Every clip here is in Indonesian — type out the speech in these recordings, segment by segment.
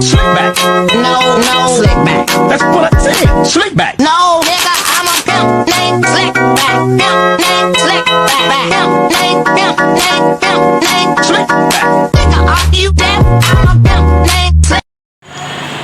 Slick back. No, slick back. That's what I said. Slick back. No, nigga, I'm a pimp named Slick Back. Pimp named Slick Back. Pimp named Slick back. Nigga, are you deaf? I'm a pimp named Slick.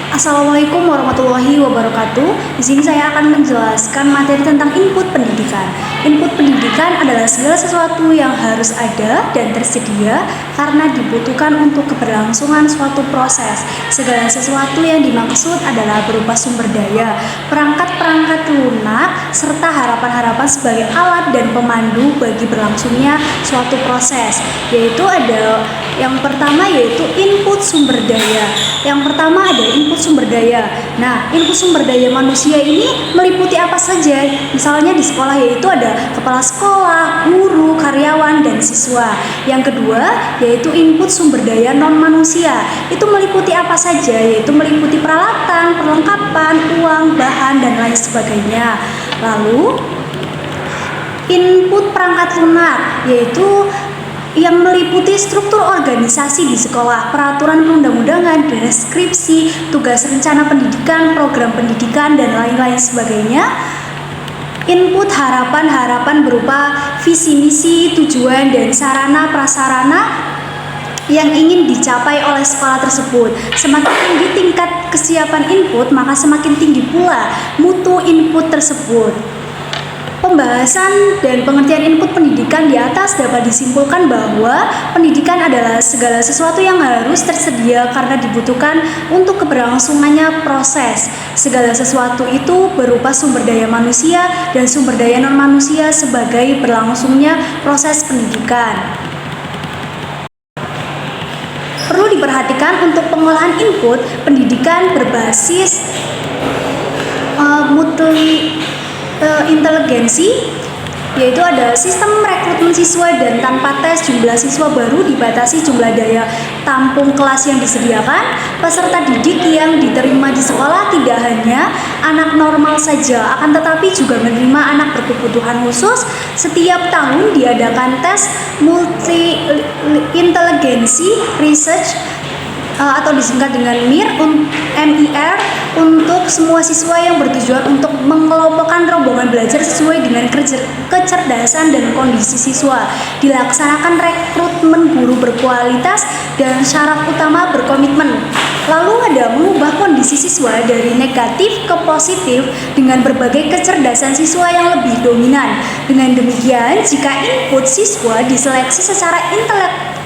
Assalamualaikum warahmatullahi wabarakatuh. Di sini saya akan menjelaskan materi tentang input pendidikan. Input pendidikan adalah segala sesuatu yang harus ada dan tersedia karena dibutuhkan untuk keberlangsungan suatu proses. Segala sesuatu yang dimaksud adalah berupa sumber daya, perangkat-perangkat lunak, serta harapan-harapan sebagai alat dan pemandu bagi berlangsungnya suatu proses. Yaitu ada yang pertama yaitu input sumber daya. Yang pertama ada input sumber daya. Nah, input sumber daya manusia ini meliputi apa saja? Misalnya di sekolah yaitu ada kepala sekolah, guru, karyawan, dan siswa. Yang kedua yaitu input sumber daya non manusia. Itu meliputi apa saja? Yaitu meliputi peralatan, perlengkapan, uang, bahan, dan lain sebagainya. Lalu input perangkat lunak yaitu yang meliputi struktur organisasi di sekolah, peraturan perundang-undangan, deskripsi, tugas rencana pendidikan, program pendidikan, dan lain-lain sebagainya. Input harapan-harapan berupa visi misi, tujuan, dan sarana prasarana yang ingin dicapai oleh sekolah tersebut. Semakin tinggi tingkat kesiapan input, maka semakin tinggi pula mutu input tersebut. Pembahasan dan pengertian input pendidikan di atas dapat disimpulkan bahwa pendidikan adalah segala sesuatu yang harus tersedia karena dibutuhkan untuk keberlangsungannya proses. Segala sesuatu itu berupa sumber daya manusia dan sumber daya non-manusia sebagai berlangsungnya proses pendidikan. Perlu diperhatikan untuk pengolahan input pendidikan berbasis inteligensi, yaitu ada sistem rekrutmen siswa dan tanpa tes jumlah siswa baru dibatasi jumlah daya tampung kelas yang disediakan. Peserta didik yang diterima di sekolah tidak hanya anak normal saja, akan tetapi juga menerima anak berkebutuhan khusus. Setiap tahun diadakan tes multi inteligensi research atau disingkat dengan MIR untuk semua siswa yang bertujuan untuk mengelompokkan rombongan belajar sesuai dengan kecerdasan dan kondisi siswa. Dilaksanakan rekrutmen guru berkualitas dan syarat utama berkomitmen. Lalu ada mengubah kondisi siswa dari negatif ke positif dengan berbagai kecerdasan siswa yang lebih dominan. Dengan demikian, jika input siswa diseleksi secara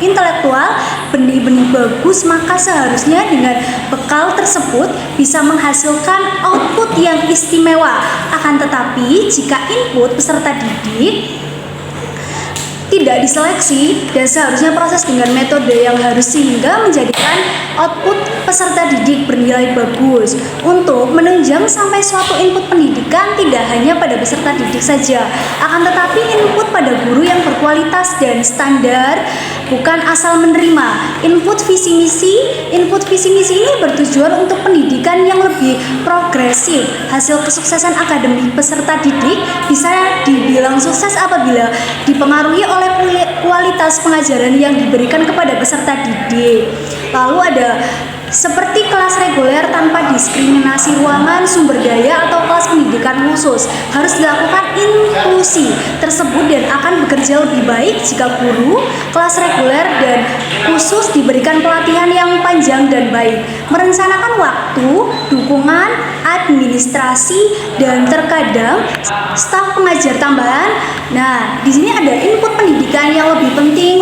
intelektual, benih-benih bagus, maka seharusnya dengan bekal tersebut bisa menghasilkan output yang istimewa. Akan tetapi, jika input peserta didik tidak diseleksi dan seharusnya proses dengan metode yang harus sehingga menjadikan output peserta didik bernilai bagus. Untuk menunjang sampai suatu input pendidikan tidak hanya pada peserta didik saja, akan tetapi input pada guru yang berkualitas dan standar, bukan asal menerima. Input visi misi ini bertujuan untuk pendidikan yang lebih progresif. Hasil kesuksesan akademik peserta didik bisa dibilang sukses apabila dipengaruhi oleh kualitas pengajaran yang diberikan kepada peserta didik. Lalu ada seperti kelas reguler tanpa diskriminasi ruangan, sumber daya, atau kelas pendidikan khusus. Harus dilakukan inklusi tersebut dan akan bekerja lebih baik jika guru, kelas reguler, dan khusus diberikan pelatihan yang panjang dan baik. Merencanakan waktu, dukungan, administrasi, dan terkadang staf pengajar tambahan. Nah, di sini ada input pendidikan yang lebih penting,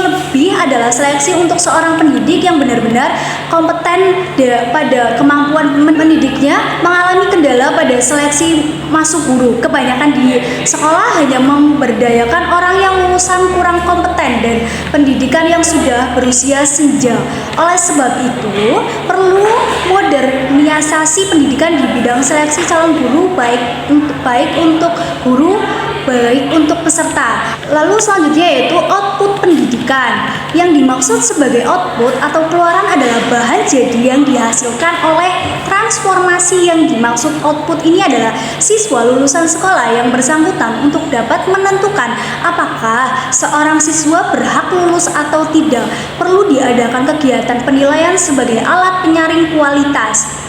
adalah seleksi untuk seorang pendidik yang benar-benar kompeten pada kemampuan mendidiknya. Mengalami kendala pada seleksi masuk guru. Kebanyakan di sekolah hanya memberdayakan orang yang lulusan kurang kompeten dan pendidikan yang sudah berusia senja. Oleh sebab itu, perlu modernisasi pendidikan di bidang seleksi calon guru, baik untuk guru, baik untuk peserta. Lalu selanjutnya yaitu output pendidikan. pendidikan. Yang dimaksud sebagai output atau keluaran adalah bahan jadi yang dihasilkan oleh transformasi. Yang dimaksud output ini adalah siswa lulusan sekolah yang bersangkutan untuk dapat menentukan apakah seorang siswa berhak lulus atau tidak. Perlu diadakan kegiatan penilaian sebagai alat penyaring kualitas.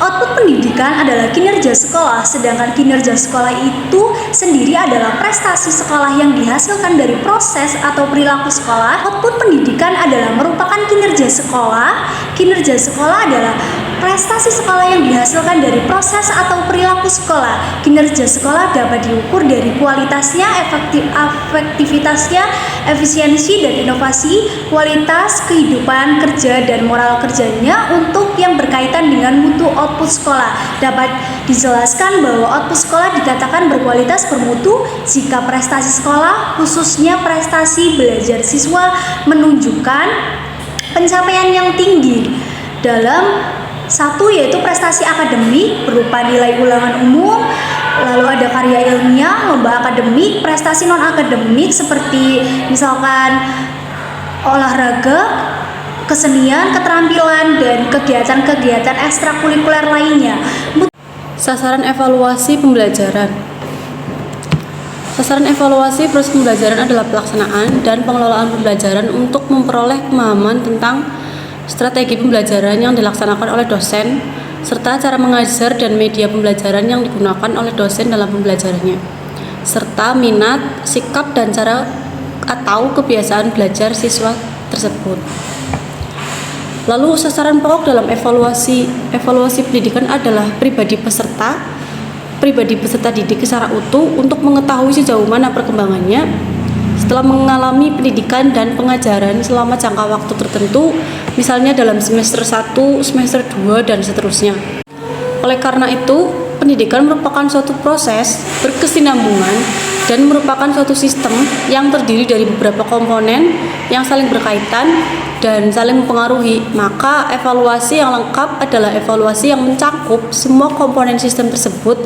Output pendidikan adalah kinerja sekolah, sedangkan kinerja sekolah itu sendiri adalah prestasi sekolah yang dihasilkan dari proses atau perilaku sekolah. Output pendidikan adalah merupakan kinerja sekolah. Kinerja sekolah adalah prestasi sekolah yang dihasilkan dari proses atau perilaku sekolah. Kinerja sekolah dapat diukur dari kualitasnya, efektivitasnya, efisiensi dan inovasi, kualitas kehidupan kerja dan moral kerjanya. Untuk yang berkaitan dengan mutu output sekolah, dapat dijelaskan bahwa output sekolah dikatakan berkualitas bermutu jika prestasi sekolah, khususnya prestasi belajar siswa, menunjukkan pencapaian yang tinggi dalam satu, yaitu prestasi akademik berupa nilai ulangan umum, lalu ada karya ilmiah, lomba akademik, prestasi non akademik seperti misalkan olahraga, kesenian, keterampilan, dan kegiatan-kegiatan ekstrakurikuler lainnya. Sasaran evaluasi pembelajaran. Sasaran evaluasi proses pembelajaran adalah pelaksanaan dan pengelolaan pembelajaran untuk memperoleh pemahaman tentang strategi pembelajaran yang dilaksanakan oleh dosen, serta cara mengajar dan media pembelajaran yang digunakan oleh dosen dalam pembelajarannya, serta minat, sikap, dan cara atau kebiasaan belajar siswa tersebut. Lalu sasaran pokok dalam evaluasi pendidikan adalah pribadi peserta didik secara utuh untuk mengetahui sejauh mana perkembangannya setelah mengalami pendidikan dan pengajaran selama jangka waktu tertentu, misalnya dalam semester 1, semester 2, dan seterusnya. Oleh karena itu, pendidikan merupakan suatu proses berkesinambungan dan merupakan suatu sistem yang terdiri dari beberapa komponen yang saling berkaitan dan saling mempengaruhi. Maka evaluasi yang lengkap adalah evaluasi yang mencakup semua komponen sistem tersebut,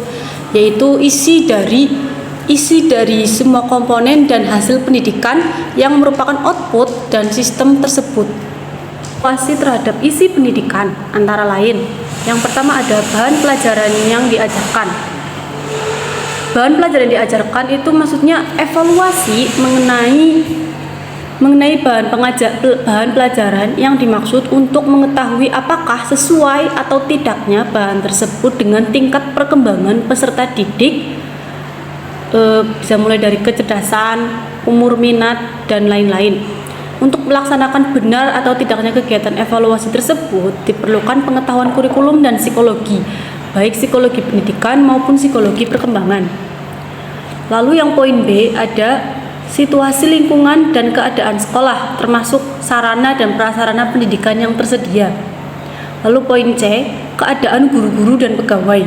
yaitu isi dari semua komponen dan hasil pendidikan yang merupakan output dan sistem tersebut. Evaluasi terhadap isi pendidikan antara lain, yang pertama ada bahan pelajaran yang diajarkan. Bahan pelajaran yang diajarkan itu maksudnya evaluasi mengenai bahan pelajaran yang dimaksud untuk mengetahui apakah sesuai atau tidaknya bahan tersebut dengan tingkat perkembangan peserta didik, bisa mulai dari kecerdasan, umur, minat, dan lain-lain. Untuk melaksanakan benar atau tidaknya kegiatan evaluasi tersebut diperlukan pengetahuan kurikulum dan psikologi, baik psikologi pendidikan maupun psikologi perkembangan. Lalu yang poin B ada situasi lingkungan dan keadaan sekolah, termasuk sarana dan prasarana pendidikan yang tersedia. Lalu poin C, keadaan guru-guru dan pegawai.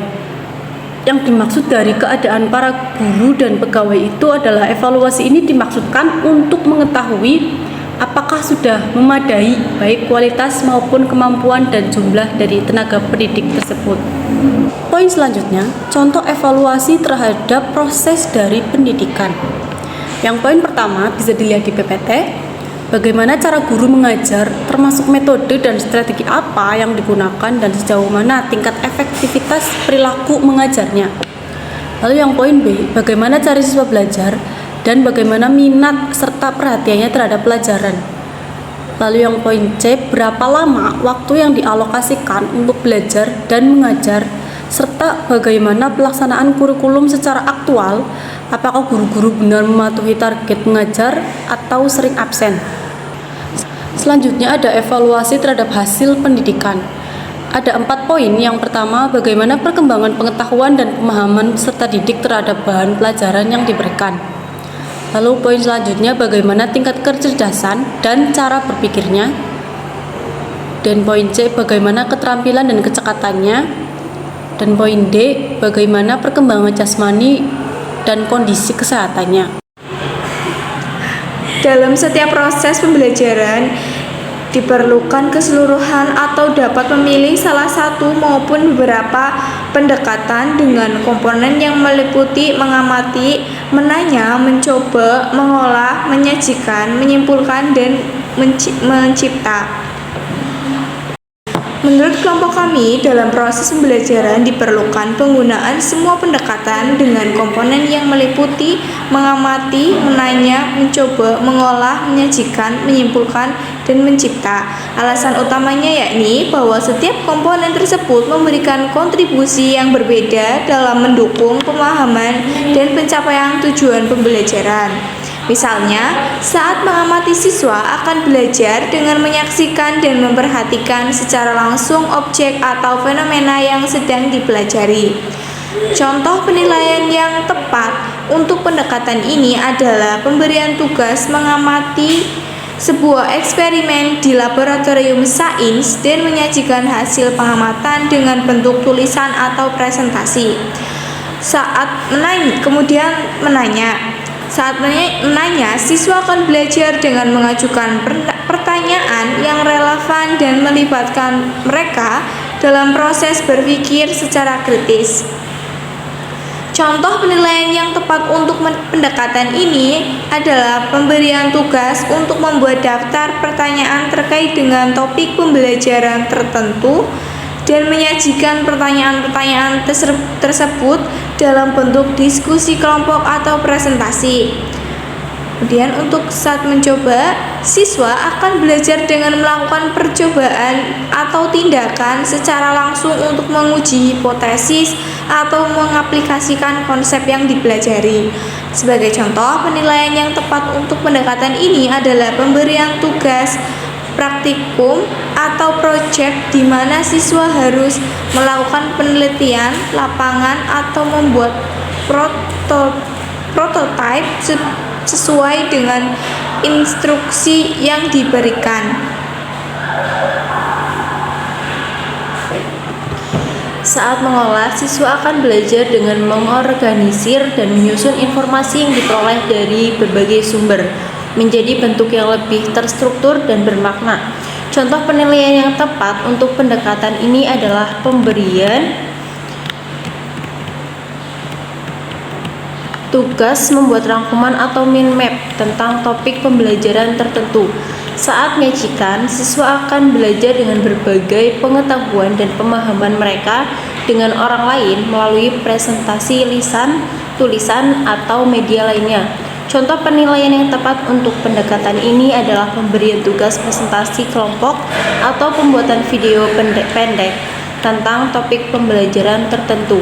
Yang dimaksud dari keadaan para guru dan pegawai itu adalah evaluasi ini dimaksudkan untuk mengetahui apakah sudah memadai baik kualitas maupun kemampuan dan jumlah dari tenaga pendidik tersebut. Poin selanjutnya, contoh evaluasi terhadap proses dari pendidikan. Yang poin pertama bisa dilihat di PPT, bagaimana cara guru mengajar, termasuk metode dan strategi apa yang digunakan dan sejauh mana tingkat efektivitas perilaku mengajarnya. Lalu yang poin B, bagaimana cara siswa belajar dan bagaimana minat serta perhatiannya terhadap pelajaran. Lalu yang poin C, berapa lama waktu yang dialokasikan untuk belajar dan mengajar, serta bagaimana pelaksanaan kurikulum secara aktual, apakah guru-guru benar mematuhi target mengajar atau sering absen. Selanjutnya ada evaluasi terhadap hasil pendidikan. Ada 4 poin. Yang pertama, bagaimana perkembangan pengetahuan dan pemahaman peserta didik terhadap bahan pelajaran yang diberikan. Lalu poin selanjutnya, bagaimana tingkat kecerdasan dan cara berpikirnya. Dan poin C, bagaimana keterampilan dan kecekatannya. Dan poin D, bagaimana perkembangan jasmani dan kondisi kesehatannya. Dalam setiap proses pembelajaran diperlukan keseluruhan atau dapat memilih salah satu maupun beberapa pendekatan dengan komponen yang meliputi mengamati, menanya, mencoba, mengolah, menyajikan, menyimpulkan, dan mencipta. Menurut kelompok kami, dalam proses pembelajaran diperlukan penggunaan semua pendekatan dengan komponen yang meliputi mengamati, menanya, mencoba, mengolah, menyajikan, menyimpulkan, dan mencipta. Alasan utamanya yakni bahwa setiap komponen tersebut memberikan kontribusi yang berbeda dalam mendukung pemahaman dan pencapaian tujuan pembelajaran. Misalnya, saat mengamati, siswa akan belajar dengan menyaksikan dan memperhatikan secara langsung objek atau fenomena yang sedang dipelajari. Contoh penilaian yang tepat untuk pendekatan ini adalah pemberian tugas mengamati sebuah eksperimen di laboratorium sains dan menyajikan hasil pengamatan dengan bentuk tulisan atau presentasi. Saat menanya, siswa akan belajar dengan mengajukan pertanyaan yang relevan dan melibatkan mereka dalam proses berpikir secara kritis. Contoh penilaian yang tepat untuk pendekatan ini adalah pemberian tugas untuk membuat daftar pertanyaan terkait dengan topik pembelajaran tertentu dan menyajikan pertanyaan-pertanyaan tersebut dalam bentuk diskusi kelompok atau presentasi. Kemudian untuk saat mencoba, siswa akan belajar dengan melakukan percobaan atau tindakan secara langsung untuk menguji hipotesis atau mengaplikasikan konsep yang dipelajari. Sebagai contoh, penilaian yang tepat untuk pendekatan ini adalah pemberian tugas praktikum atau proyek di mana siswa harus melakukan penelitian lapangan atau membuat prototipe sesuai dengan instruksi yang diberikan. Saat mengolah, siswa akan belajar dengan mengorganisir dan menyusun informasi yang diperoleh dari berbagai sumber menjadi bentuk yang lebih terstruktur dan bermakna. Contoh penilaian yang tepat untuk pendekatan ini adalah pemberian tugas membuat rangkuman atau mind map tentang topik pembelajaran tertentu. Saat menyajikan, siswa akan belajar dengan berbagai pengetahuan dan pemahaman mereka dengan orang lain melalui presentasi lisan, tulisan, atau media lainnya. Contoh penilaian yang tepat untuk pendekatan ini adalah pemberian tugas presentasi kelompok atau pembuatan video pendek tentang topik pembelajaran tertentu.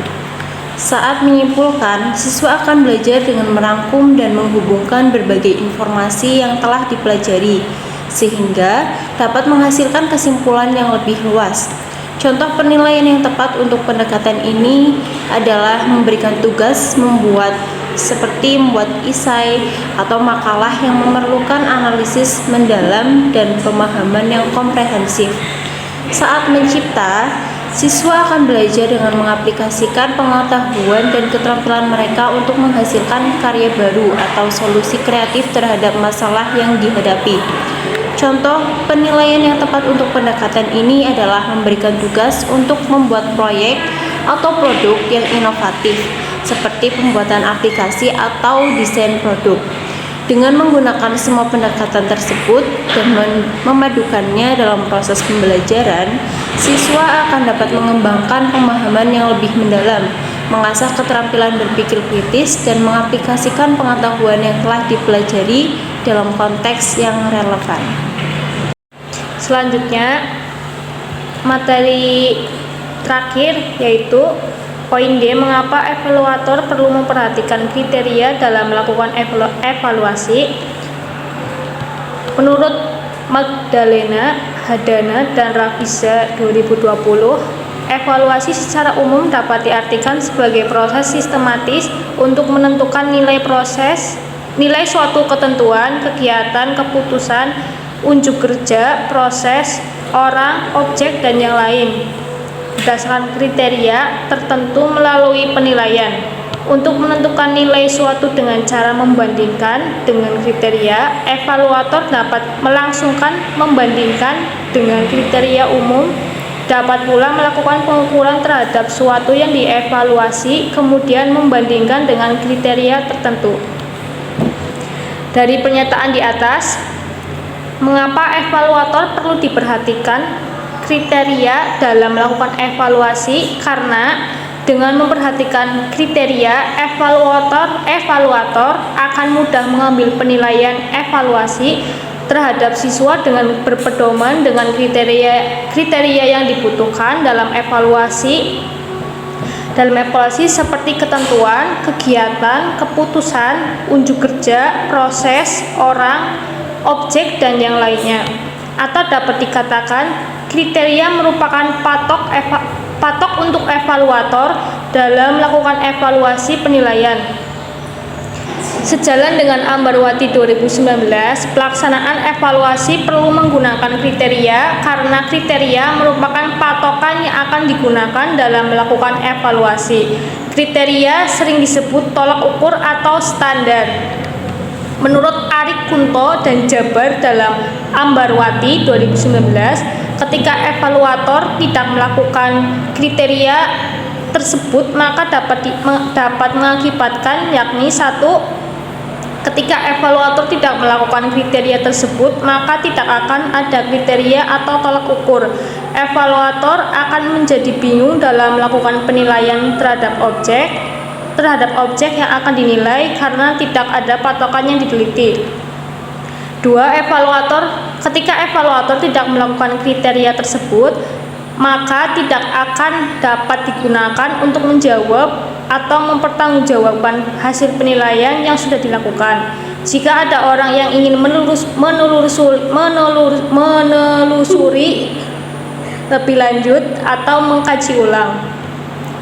Saat menyimpulkan, siswa akan belajar dengan merangkum dan menghubungkan berbagai informasi yang telah dipelajari, sehingga dapat menghasilkan kesimpulan yang lebih luas. Contoh penilaian yang tepat untuk pendekatan ini adalah memberikan tugas seperti membuat esai atau makalah yang memerlukan analisis mendalam dan pemahaman yang komprehensif. Saat mencipta, siswa akan belajar dengan mengaplikasikan pengetahuan dan keterampilan mereka untuk menghasilkan karya baru atau solusi kreatif terhadap masalah yang dihadapi. Contoh penilaian yang tepat untuk pendekatan ini adalah memberikan tugas untuk membuat proyek atau produk yang inovatif, seperti pembuatan aplikasi atau desain produk. Dengan menggunakan semua pendekatan tersebut dan memadukannya dalam proses pembelajaran, siswa akan dapat mengembangkan pemahaman yang lebih mendalam, mengasah keterampilan berpikir kritis, dan mengaplikasikan pengetahuan yang telah dipelajari dalam konteks yang relevan. Selanjutnya, materi terakhir yaitu poin D, mengapa evaluator perlu memperhatikan kriteria dalam melakukan evaluasi. Menurut Magdalena, Hadana, dan Rafiza 2020, evaluasi secara umum dapat diartikan sebagai proses sistematis untuk menentukan nilai suatu ketentuan, kegiatan, keputusan, unjuk kerja, proses, orang, objek, dan yang lain berdasarkan kriteria tertentu melalui penilaian. Untuk menentukan nilai suatu dengan cara membandingkan dengan kriteria, evaluator dapat melangsungkan membandingkan dengan kriteria umum Dapat pula melakukan pengukuran terhadap suatu yang dievaluasi, kemudian membandingkan dengan kriteria tertentu. Dari pernyataan di atas, mengapa evaluator perlu diperhatikan kriteria dalam melakukan evaluasi? Karena dengan memperhatikan kriteria, evaluator akan mudah mengambil penilaian evaluasi terhadap siswa dengan berpedoman dengan kriteria yang dibutuhkan dalam evaluasi seperti ketentuan, kegiatan, keputusan, unjuk kerja, proses, orang, objek, dan yang lainnya. Atau dapat dikatakan kriteria merupakan patok untuk evaluator dalam melakukan evaluasi penilaian. Sejalan dengan Ambarwati 2019, pelaksanaan evaluasi perlu menggunakan kriteria karena kriteria merupakan patokan yang akan digunakan dalam melakukan evaluasi. Kriteria sering disebut tolak ukur atau standar. Menurut Arik Kunto dan Jabar dalam Ambarwati 2019, ketika evaluator tidak melakukan kriteria tersebut maka dapat mengakibatkan yakni 1. Ketika evaluator tidak melakukan kriteria tersebut, maka tidak akan ada kriteria atau tolak ukur. Evaluator akan menjadi bingung dalam melakukan penilaian terhadap objek yang akan dinilai karena tidak ada patokan yang diteliti. 2. Ketika evaluator tidak melakukan kriteria tersebut, maka tidak akan dapat digunakan untuk menjawab atau mempertanggungjawabkan hasil penilaian yang sudah dilakukan. Jika ada orang yang ingin menelusuri lebih lanjut atau mengkaji ulang.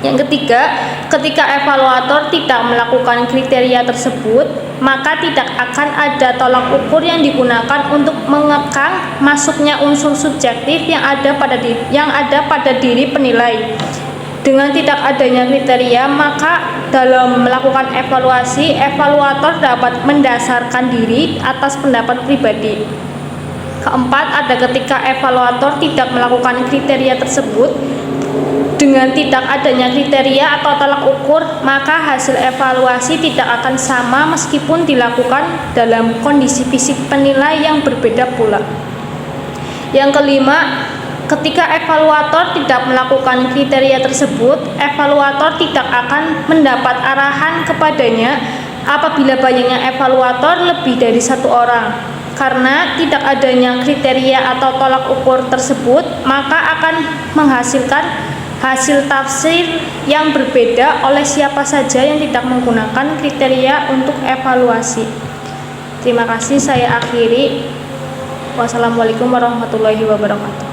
Yang ketiga, ketika evaluator tidak melakukan kriteria tersebut, maka tidak akan ada tolak ukur yang digunakan untuk mengekang masuknya unsur subjektif yang ada pada diri penilai. Dengan tidak adanya kriteria, maka dalam melakukan evaluasi, evaluator dapat mendasarkan diri atas pendapat pribadi. Keempat, ada ketika evaluator tidak melakukan kriteria tersebut. Dengan tidak adanya kriteria atau tolak ukur, maka hasil evaluasi tidak akan sama meskipun dilakukan dalam kondisi fisik penilai yang berbeda pula. Yang kelima, ketika evaluator tidak melakukan kriteria tersebut, evaluator tidak akan mendapat arahan kepadanya apabila banyaknya evaluator lebih dari satu orang. Karena tidak adanya kriteria atau tolak ukur tersebut, maka akan menghasilkan hasil tafsir yang berbeda oleh siapa saja yang tidak menggunakan kriteria untuk evaluasi. Terima kasih, saya akhiri. Wassalamualaikum warahmatullahi wabarakatuh.